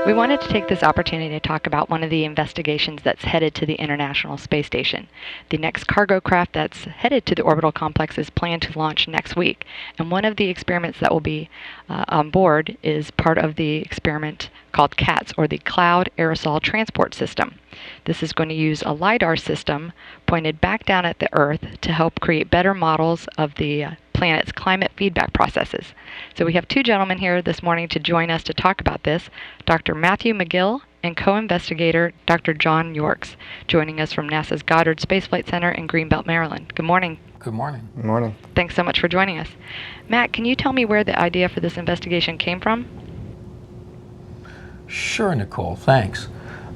We wanted to take this opportunity to talk about one of the investigations that's headed to the International Space Station. The next cargo craft that's headed to the orbital complex is planned to launch next week, and one of the experiments that will be on board is part of the experiment called CATS, or the Cloud-Aerosol Transport System. This is going to use a LiDAR system pointed back down at the Earth to help create better models of the planet's climate feedback processes. So we have two gentlemen here this morning to join us to talk about this, Dr. Matthew McGill and co-investigator Dr. John Yorks, joining us from NASA's Goddard Space Flight Center in Greenbelt, Maryland. Good morning. Good morning. Good morning. Thanks so much for joining us. Matt, can you tell me where the idea for this investigation came from? Sure, Nicole, thanks.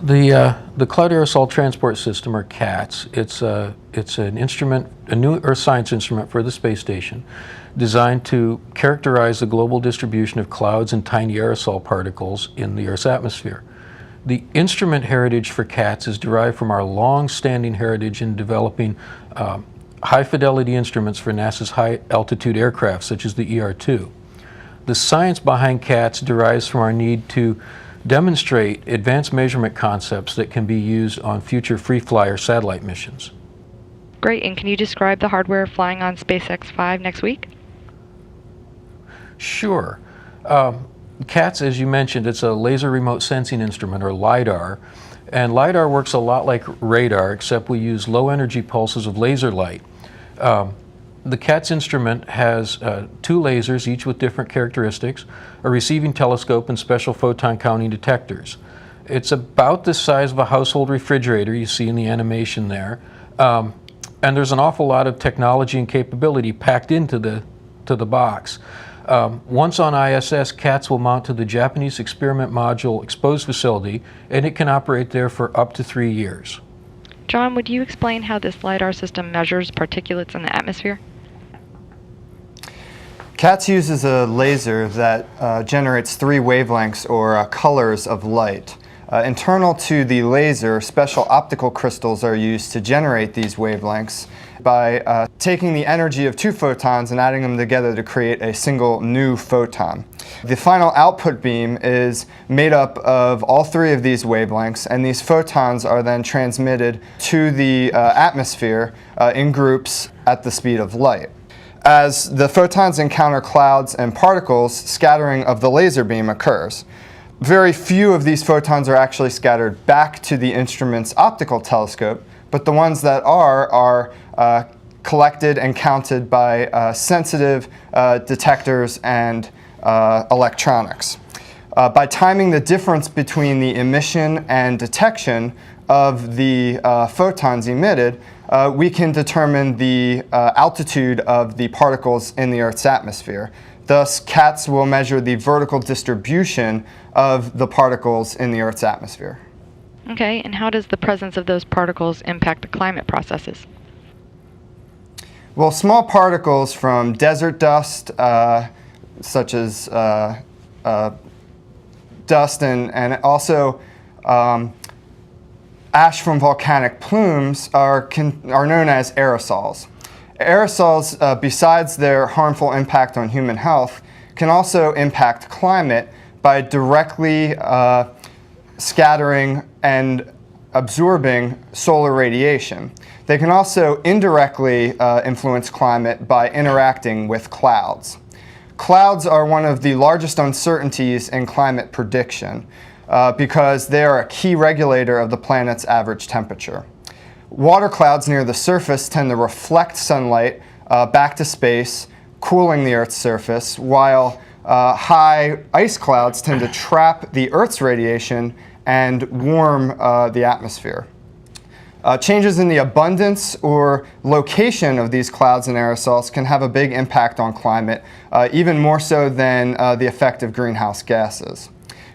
The Cloud-Aerosol Transport System, or CATS, it's an instrument, a new Earth science instrument for the space station, designed to characterize the global distribution of clouds and tiny aerosol particles in the Earth's atmosphere. The instrument heritage for CATS is derived from our long-standing heritage in developing high-fidelity instruments for NASA's high-altitude aircraft, such as the ER-2. The science behind CATS derives from our need to demonstrate advanced measurement concepts that can be used on future free-flyer satellite missions. Great, and can you describe the hardware flying on SpaceX 5 next week? Sure. CATS, as you mentioned, it's a laser remote sensing instrument, or LiDAR, and LiDAR works a lot like radar, except we use low-energy pulses of laser light. The CATS instrument has two lasers, each with different characteristics, a receiving telescope, and special photon counting detectors. It's about the size of a household refrigerator you see in the animation there, and there's an awful lot of technology and capability packed into the box. Once on ISS, CATS will mount to the Japanese Experiment Module Exposed Facility, and it can operate there for up to 3 years. John, would you explain how this LiDAR system measures particulates in the atmosphere? CATS uses a laser that generates 3 wavelengths, or colors of light. Internal to the laser, special optical crystals are used to generate these wavelengths by taking the energy of 2 photons and adding them together to create a single new photon. The final output beam is made up of all 3 of these wavelengths, and these photons are then transmitted to the atmosphere in groups at the speed of light. As the photons encounter clouds and particles, scattering of the laser beam occurs. Very few of these photons are actually scattered back to the instrument's optical telescope, but the ones that are collected and counted by sensitive detectors and electronics. By timing the difference between the emission and detection of the photons emitted, we can determine the altitude of the particles in the Earth's atmosphere. Thus, CATS will measure the vertical distribution of the particles in the Earth's atmosphere. Okay, and how does the presence of those particles impact the climate processes? Well, small particles from desert dust, such as dust and also ash from volcanic plumes are known as aerosols. Aerosols, besides their harmful impact on human health, can also impact climate by directly scattering and absorbing solar radiation. They can also indirectly influence climate by interacting with clouds. Clouds are one of the largest uncertainties in climate prediction because they are a key regulator of the planet's average temperature. Water clouds near the surface tend to reflect sunlight back to space, cooling the Earth's surface, while high ice clouds tend to trap the Earth's radiation and warm the atmosphere. Changes in the abundance or location of these clouds and aerosols can have a big impact on climate, even more so than the effect of greenhouse gases.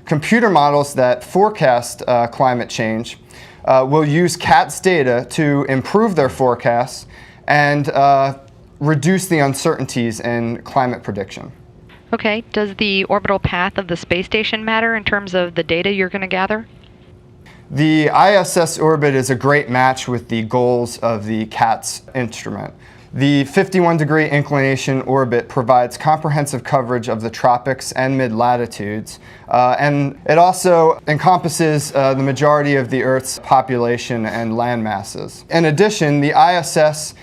Computer models that forecast climate change will use CATS data to improve their forecasts and reduce the uncertainties in climate prediction. Okay, does the orbital path of the space station matter in terms of the data you're going to gather? The ISS orbit is a great match with the goals of the CATS instrument. The 51-degree inclination orbit provides comprehensive coverage of the tropics and mid-latitudes, and it also encompasses the majority of the Earth's population and land masses. In addition, the ISS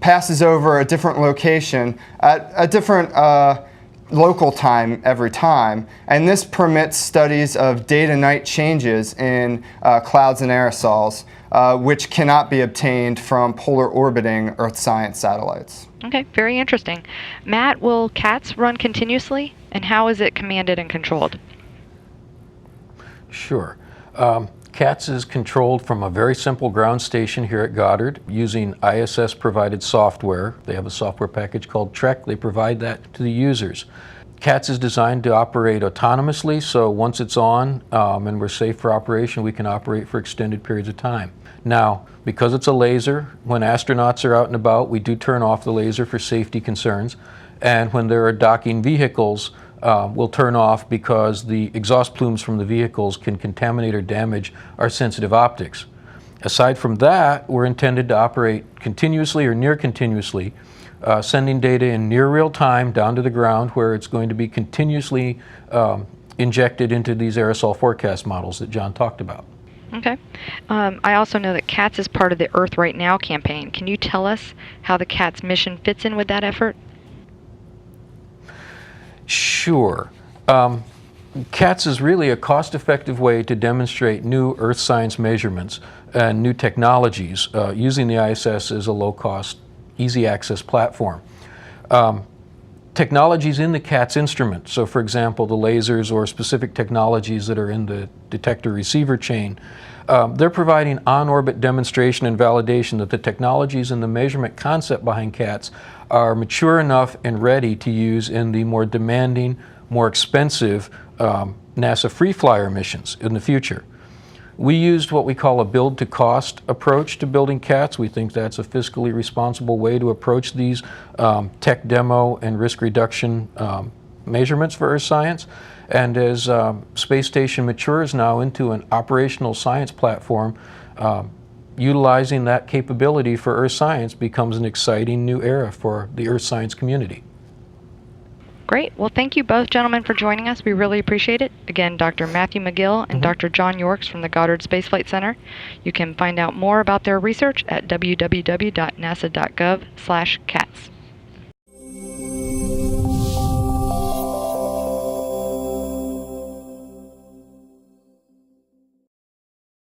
passes over a different location at a different local time every time, and this permits studies of day-to-night changes in clouds and aerosols, which cannot be obtained from polar orbiting Earth science satellites. Okay, very interesting. Matt, will CATS run continuously, and how is it commanded and controlled? Sure. CATS is controlled from a very simple ground station here at Goddard using ISS-provided software. They have a software package called Trek. They provide that to the users. CATS is designed to operate autonomously, so once it's on and we're safe for operation, we can operate for extended periods of time. Now, because it's a laser, when astronauts are out and about, we do turn off the laser for safety concerns, and when there are docking vehicles, we'll turn off because the exhaust plumes from the vehicles can contaminate or damage our sensitive optics. Aside from that, we're intended to operate continuously or near continuously, sending data in near real time down to the ground where it's going to be continuously injected into these aerosol forecast models that John talked about. Okay. I also know that CATS is part of the Earth Right Now campaign. Can you tell us how the CATS mission fits in with that effort? Sure. CATS is really a cost-effective way to demonstrate new Earth science measurements and new technologies using the ISS as a low-cost, easy-access platform. Technologies in the CATS instrument, so for example the lasers or specific technologies that are in the detector-receiver chain, they're providing on-orbit demonstration and validation that the technologies and the measurement concept behind CATS are mature enough and ready to use in the more demanding, more expensive NASA free flyer missions in the future. We used what we call a build-to-cost approach to building CATS. We think that's a fiscally responsible way to approach these tech demo and risk reduction measurements for Earth science. And as space station matures now into an operational science platform, utilizing that capability for Earth science becomes an exciting new era for the Earth science community. Great. Well, thank you both gentlemen for joining us. We really appreciate it. Again, Dr. Matthew McGill and Dr. John Yorks from the Goddard Space Flight Center. You can find out more about their research at www.nasa.gov/CATS.